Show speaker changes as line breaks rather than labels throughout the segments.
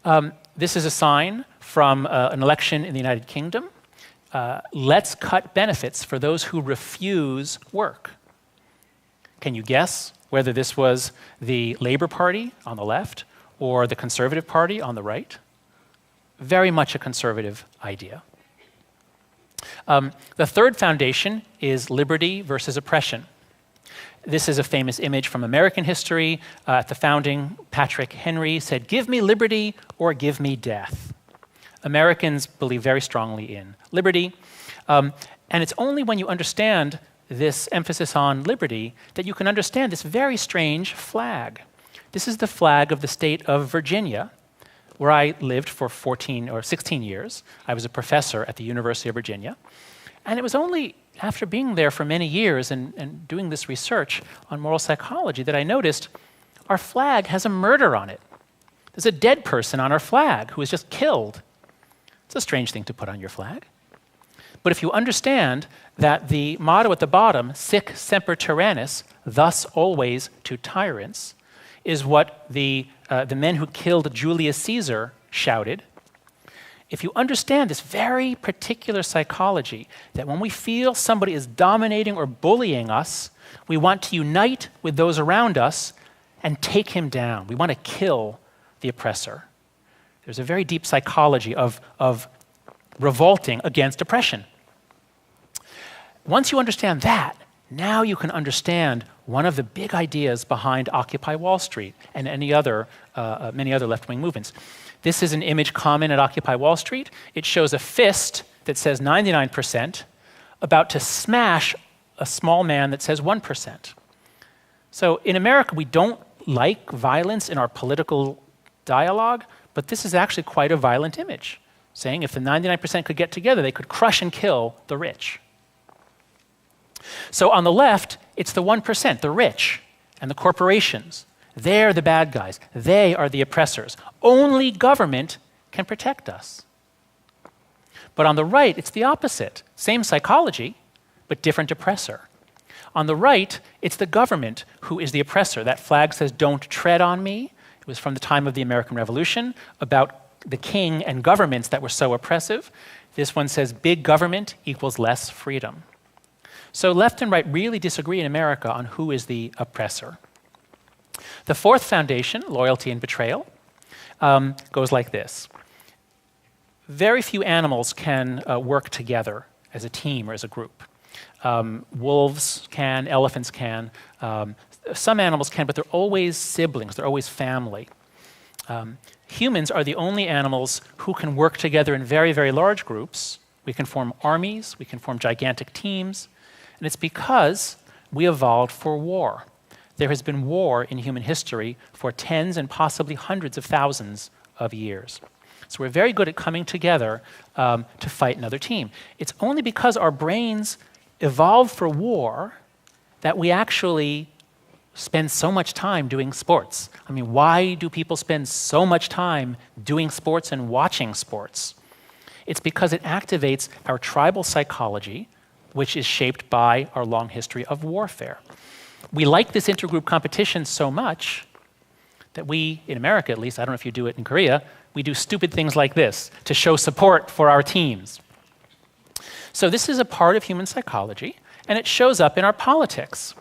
This is a sign from an election in the United Kingdom. Let's cut benefits for those who refuse work. Can you guess whether this was the Labour Party on the left or the Conservative Party on the right? Very much a conservative idea. The third foundation is liberty versus oppression. This is a famous image from American history. At the founding, Patrick Henry said, "Give me liberty or give me death." Americans believe very strongly in liberty. And it's only when you understand this emphasis on liberty that you can understand this very strange flag. This is the flag of the state of Virginia, where I lived for 14 or 16 years. I was a professor at the University of Virginia. And it was only after being there for many years and doing this research on moral psychology that I noticed our flag has a murder on it. There's a dead person on our flag who was just killed. It's a strange thing to put on your flag. But if you understand that the motto at the bottom, sic semper tyrannis, thus always to tyrants, is what the men who killed Julius Caesar shouted, if you understand this very particular psychology, that when we feel somebody is dominating or bullying us, we want to unite with those around us and take him down. We want to kill the oppressor. There's a very deep psychology of revolting against oppression. Once you understand that, now you can understand one of the big ideas behind Occupy Wall Street and many other left-wing movements. This is an image common at Occupy Wall Street. It shows a fist that says 99% about to smash a small man that says 1%. So in America, we don't like violence in our political dialogue, but this is actually quite a violent image, saying if the 99% could get together, they could crush and kill the rich. So on the left, it's the 1%, the rich and the corporations. They're the bad guys. They are the oppressors. Only government can protect us. But on the right, it's the opposite. Same psychology, but different oppressor. On the right, it's the government who is the oppressor. That flag says, "Don't tread on me." It was from the time of the American Revolution, about the king and governments that were so oppressive. This one says, "Big government equals less freedom." So left and right really disagree in America on who is the oppressor. The fourth foundation, loyalty and betrayal, goes like this. Very few animals can work together as a team or as a group. Wolves can, elephants can. Some animals can, but they're always siblings. They're always family. Humans are the only animals who can work together in very, very large groups. We can form armies. We can form gigantic teams. And it's because we evolved for war. There has been war in human history for tens and possibly hundreds of thousands of years. So we're very good at coming together to fight another team. It's only because our brains evolved for war that we actually spend so much time doing sports. I mean, why do people spend so much time doing sports and watching sports? It's because it activates our tribal psychology, which is shaped by our long history of warfare. We like this intergroup competition so much that we, in America at least, I don't know if you do it in Korea, we do stupid things like this to show support for our teams. So this is a part of human psychology, and it shows up in our politics.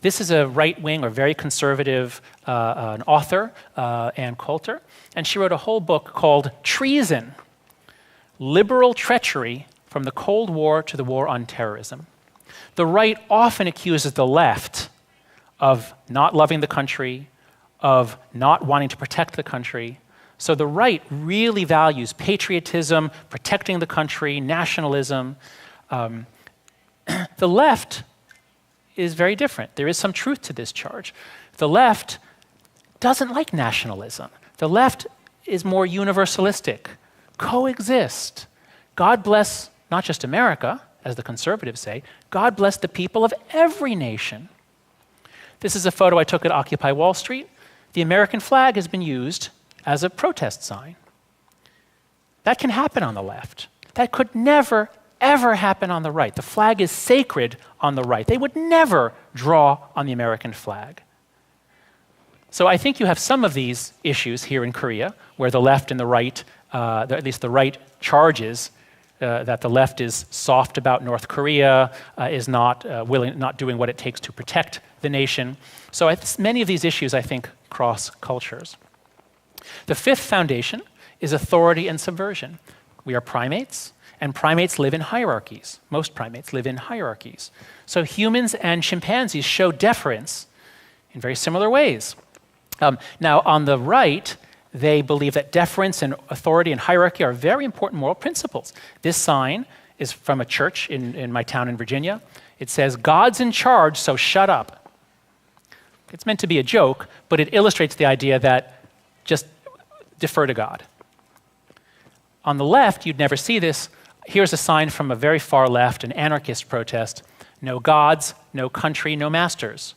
This is a right-wing or very conservative an author, Ann Coulter, and she wrote a whole book called Treason, Liberal Treachery from the Cold War to the War on Terrorism. The right often accuses the left of not loving the country, of not wanting to protect the country. So the right really values patriotism, protecting the country, nationalism. The left is very different. There is some truth to this charge. The left doesn't like nationalism. The left is more universalistic. Coexist. God bless not just America, as the conservatives say, God bless the people of every nation. This is a photo I took at Occupy Wall Street. The American flag has been used as a protest sign. That can happen on the left. That could never, ever happen on the right. The flag is sacred on the right. They would never draw on the American flag. So I think you have some of these issues here in Korea, where the left and the right, at least the right charges that the left is soft about North Korea, is not doing what it takes to protect the nation. So many of these issues, I think, cross cultures. The fifth foundation is authority and subversion. We are primates, and primates live in hierarchies. Most primates live in hierarchies. So humans and chimpanzees show deference in very similar ways. Now, on the right, they believe that deference and authority and hierarchy are very important moral principles. This sign is from a church in my town in Virginia. It says, "God's in charge, so shut up." It's meant to be a joke, but it illustrates the idea that just defer to God. On the left, you'd never see this. Here's a sign from a very far left, an anarchist protest: "No gods, no country, no masters."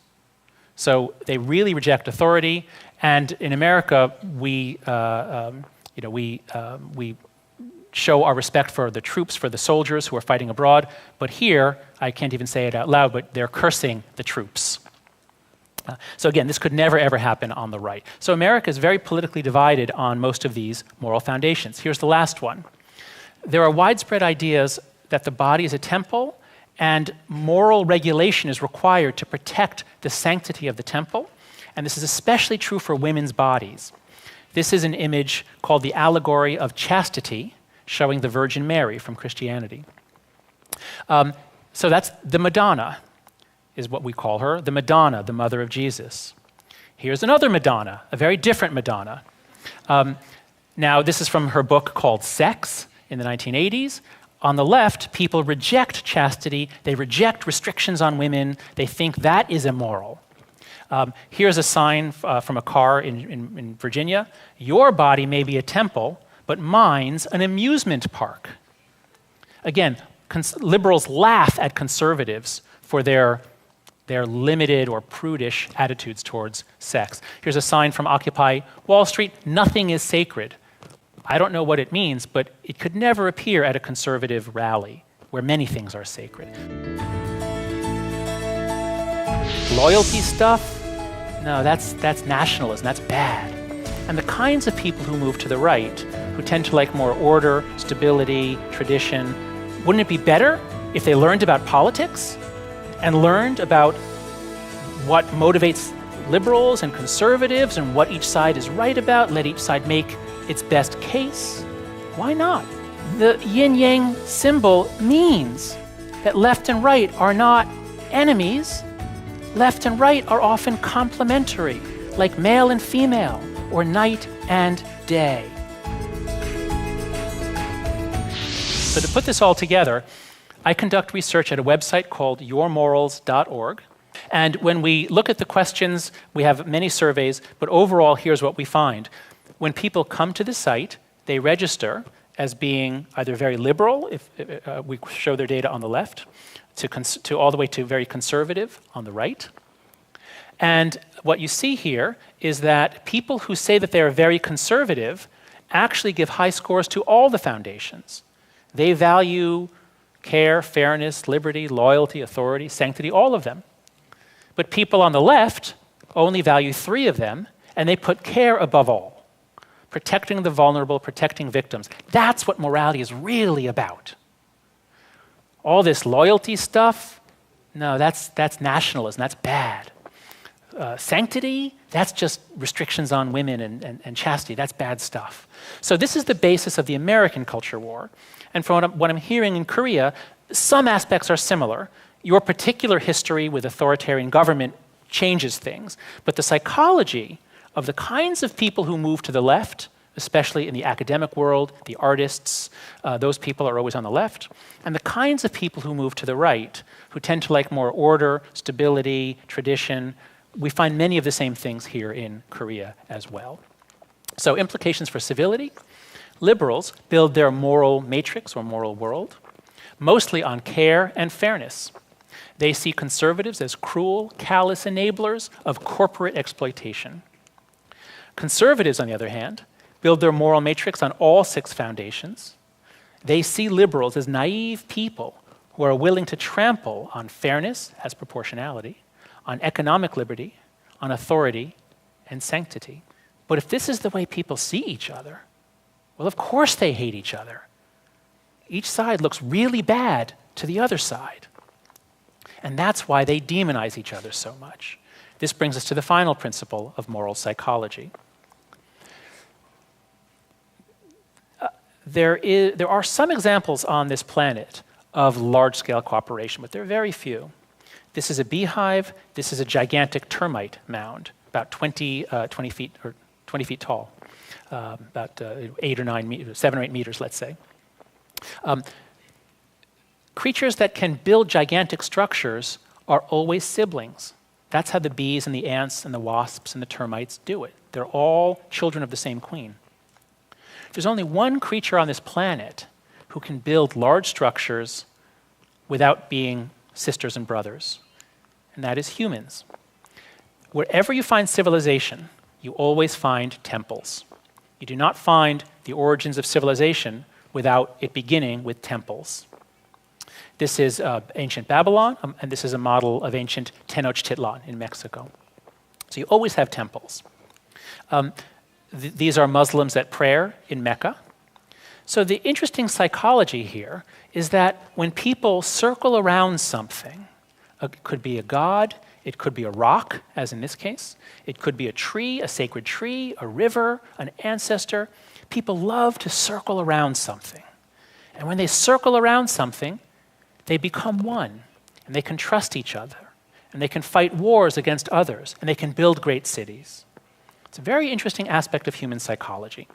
So they really reject authority, and in America, we show our respect for the troops, for the soldiers who are fighting abroad. But here, I can't even say it out loud, but they're cursing the troops. So again, this could never, ever happen on the right. So America is very politically divided on most of these moral foundations. Here's the last one. There are widespread ideas that the body is a temple, and moral regulation is required to protect the sanctity of the temple. And this is especially true for women's bodies. This is an image called the allegory of chastity, showing the Virgin Mary from Christianity. So that's the Madonna, is what we call her, the Madonna, the mother of Jesus. Here's another Madonna, a very different Madonna. Now, this is from her book called Sex in the 1980s. On the left, people reject chastity. They reject restrictions on women. They think that is immoral. Here's a sign from a car in Virginia. "Your body may be a temple, but mine's an amusement park." Again, liberals laugh at conservatives for their limited or prudish attitudes towards sex. Here's a sign from Occupy Wall Street: "Nothing is sacred." I don't know what it means, but it could never appear at a conservative rally where many things are sacred. Loyalty stuff? No, that's nationalism. That's bad. And the kinds of people who move to the right, who tend to like more order, stability, tradition, wouldn't it be better if they learned about politics and learned about what motivates liberals and conservatives and what each side is right about, let each side make its best case? Why not? The yin-yang symbol means that left and right are not enemies. Left and right are often complementary, like male and female, or night and day. So to put this all together, I conduct research at a website called yourmorals.org. And when we look at the questions, we have many surveys, but overall, here's what we find. When people come to the site, they register as being either very liberal, if we show their data on the left, to all the way to very conservative on the right. And what you see here is that people who say that they are very conservative actually give high scores to all the foundations. They value care, fairness, liberty, loyalty, authority, sanctity, all of them. But people on the left only value 3 of them, and they put care above all. Protecting the vulnerable, protecting victims. That's what morality is really about. All this loyalty stuff, no, that's nationalism, that's bad. Sanctity, that's just restrictions on women and chastity, that's bad stuff. So this is the basis of the American culture war. And from what I'm hearing in Korea, some aspects are similar. Your particular history with authoritarian government changes things, but the psychology of the kinds of people who move to the left, especially in the academic world, the artists, those people are always on the left, and the kinds of people who move to the right, who tend to like more order, stability, tradition, we find many of the same things here in Korea as well. So implications for civility. Liberals build their moral matrix or moral world mostly on care and fairness. They see conservatives as cruel, callous enablers of corporate exploitation. Conservatives, on the other hand, build their moral matrix on all 6 foundations. They see liberals as naive people who are willing to trample on fairness as proportionality, on economic liberty, on authority, and sanctity. But if this is the way people see each other, well, of course they hate each other. Each side looks really bad to the other side. And that's why they demonize each other so much. This brings us to the final principle of moral psychology. There are some examples on this planet of large-scale cooperation, but there are very few. This is a beehive. This is a gigantic termite mound, about 20 feet tall, about 8 or 9 meters, 7 or 8 meters, let's say. Creatures that can build gigantic structures are always siblings. That's how the bees and the ants and the wasps and the termites do it. They're all children of the same queen. There's only one creature on this planet who can build large structures without being sisters and brothers, and that is humans. Wherever you find civilization, you always find temples. You do not find the origins of civilization without it beginning with temples. This is ancient Babylon, and this is a model of ancient Tenochtitlan in Mexico. So you always have temples. These are Muslims at prayer in Mecca. So the interesting psychology here is that when people circle around something, it could be a god, it could be a rock, as in this case, it could be a tree, a sacred tree, a river, an ancestor. People love to circle around something. And when they circle around something, they become one, and they can trust each other, and they can fight wars against others, and they can build great cities. It's a very interesting aspect of human psychology.